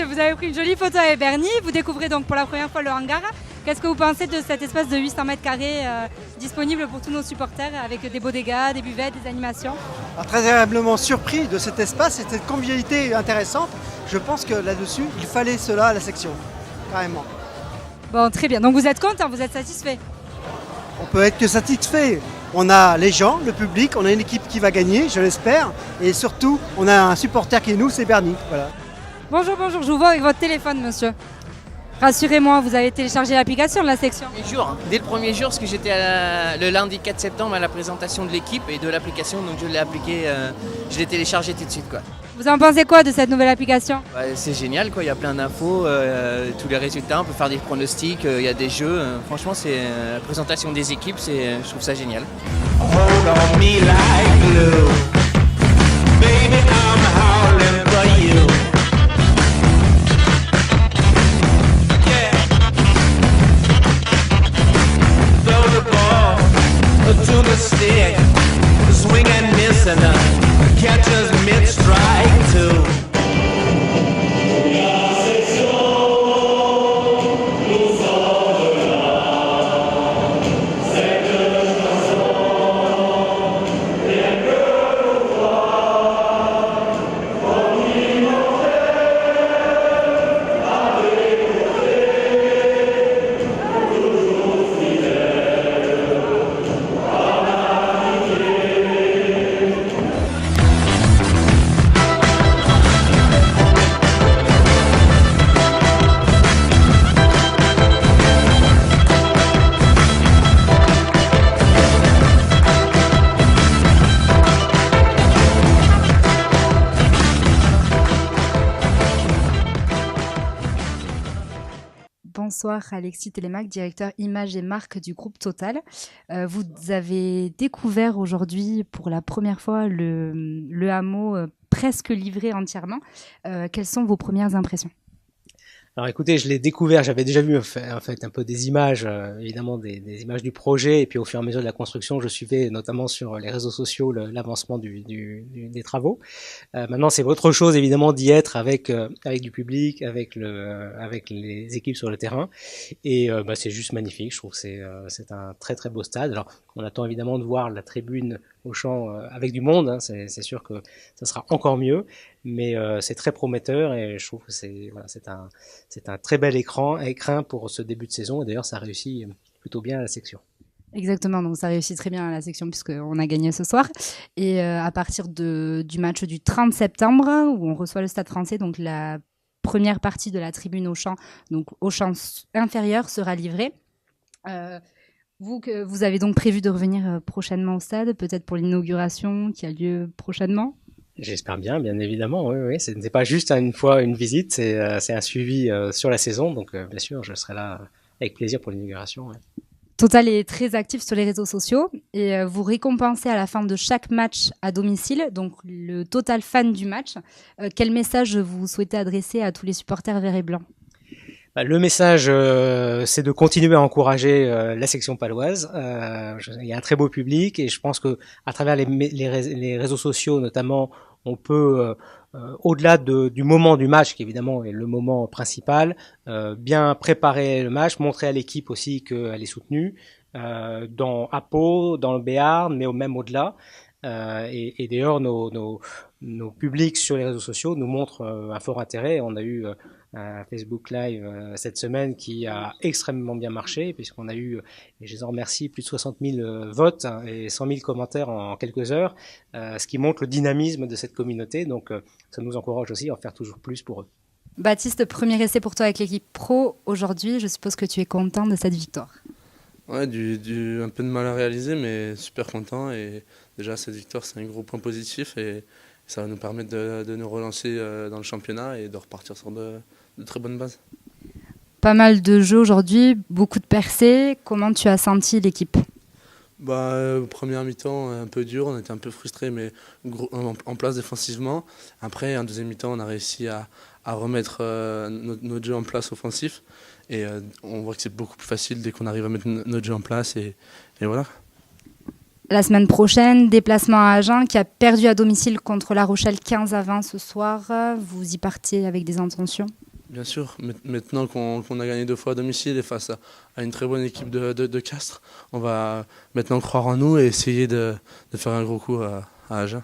messieurs, vous avez pris une jolie photo avec Bernie. Vous découvrez donc pour la première fois le hangar. Qu'est-ce que vous pensez de cet espace de 800 mètres carrés disponible pour tous nos supporters avec des beaux dégâts, des buvettes, des animations? Très agréablement surpris de cet espace et de cette convivialité intéressante. Je pense que là-dessus, il fallait cela à la section, carrément. Bon, très bien. Donc vous êtes content, vous êtes satisfait? On peut être que satisfait. On a les gens, le public, on a une équipe qui va gagner, je l'espère. Et surtout, on a un supporter qui est nous, c'est Bernie. Voilà. Bonjour, je vous vois avec votre téléphone, monsieur. Rassurez-moi, vous avez téléchargé l'application de la section? Dès le premier jour, parce que j'étais le lundi 4 septembre à la présentation de l'équipe et de l'application, donc je l'ai appliqué, je l'ai téléchargé tout de suite, quoi. Vous en pensez quoi de cette nouvelle application? C'est génial, quoi. Il y a plein d'infos, tous les résultats, on peut faire des pronostics, il y a des jeux. Franchement, c'est la présentation des équipes, je trouve ça génial. Hold on me like glue. Baby, I'm howling for you. Yeah. Throw the ball to the stick. Swing and miss and catches mid-strike too. Bonsoir Alexis Télémac, directeur images et marques du groupe Total. Vous avez découvert aujourd'hui pour la première fois le hameau presque livré entièrement. Quelles sont vos premières impressions? Alors écoutez, je l'ai découvert, j'avais déjà vu en fait un peu des images, évidemment des images du projet, et puis au fur et à mesure de la construction, je suivais notamment sur les réseaux sociaux l'avancement des travaux. Maintenant, c'est autre chose évidemment d'y être avec du public, avec les équipes sur le terrain, et c'est juste magnifique. Je trouve que c'est un très très beau stade. Alors on attend évidemment de voir la tribune au champ avec du monde, hein, c'est sûr que ça sera encore mieux, mais c'est très prometteur et je trouve que c'est un très bel écran pour ce début de saison, et d'ailleurs ça réussit plutôt bien à la section. Exactement, donc ça réussit très bien à la section puisqu'on a gagné ce soir. Et à partir du match du 30 septembre, où on reçoit le Stade Français, donc la première partie de la tribune au champ, donc au champ inférieur, sera livrée. Vous avez donc prévu de revenir prochainement au stade, peut-être pour l'inauguration qui a lieu prochainement? J'espère bien évidemment, oui. Ce n'est pas juste une fois une visite, c'est un suivi sur la saison, donc bien sûr je serai là avec plaisir pour l'inauguration. Ouais. Total est très actif sur les réseaux sociaux et vous récompensez à la fin de chaque match à domicile, donc le Total fan du match. Quel message vous souhaitez adresser à tous les supporters verts et blancs? Le message, c'est de continuer à encourager la section paloise. Il y a un très beau public et je pense que à travers les réseaux sociaux notamment, on peut, au-delà du moment du match, qui évidemment est le moment principal, bien préparer le match, montrer à l'équipe aussi qu'elle est soutenue à Pau, dans le Béarn, mais même au-delà. Et d'ailleurs, nos publics sur les réseaux sociaux nous montrent un fort intérêt. On a eu un Facebook Live cette semaine qui a extrêmement bien marché, puisqu'on a eu, et je les en remercie, plus de 60 000 votes et 100 000 commentaires en quelques heures, ce qui montre le dynamisme de cette communauté. Donc ça nous encourage aussi à en faire toujours plus pour eux. Baptiste, premier essai pour toi avec l'équipe pro aujourd'hui. Je suppose que tu es content de cette victoire. Ouais, un peu de mal à réaliser, mais super content. Et déjà, cette victoire, c'est un gros point positif et ça va nous permettre de nous relancer dans le championnat et de repartir sur de très bonnes bases. Pas mal de jeux aujourd'hui, beaucoup de percées. Comment tu as senti l'équipe? Première mi-temps, un peu dur, on était un peu frustrés, mais en place défensivement. Après, en deuxième mi-temps, on a réussi à remettre notre jeu en place offensif. Et on voit que c'est beaucoup plus facile dès qu'on arrive à mettre notre jeu en place. Et voilà. La semaine prochaine, déplacement à Agen qui a perdu à domicile contre La Rochelle 15-20 ce soir. Vous y partez avec des intentions? Bien sûr, maintenant qu'on a gagné 2 fois à domicile et face à une très bonne équipe de Castres, on va maintenant croire en nous et essayer de faire un gros coup à Agen.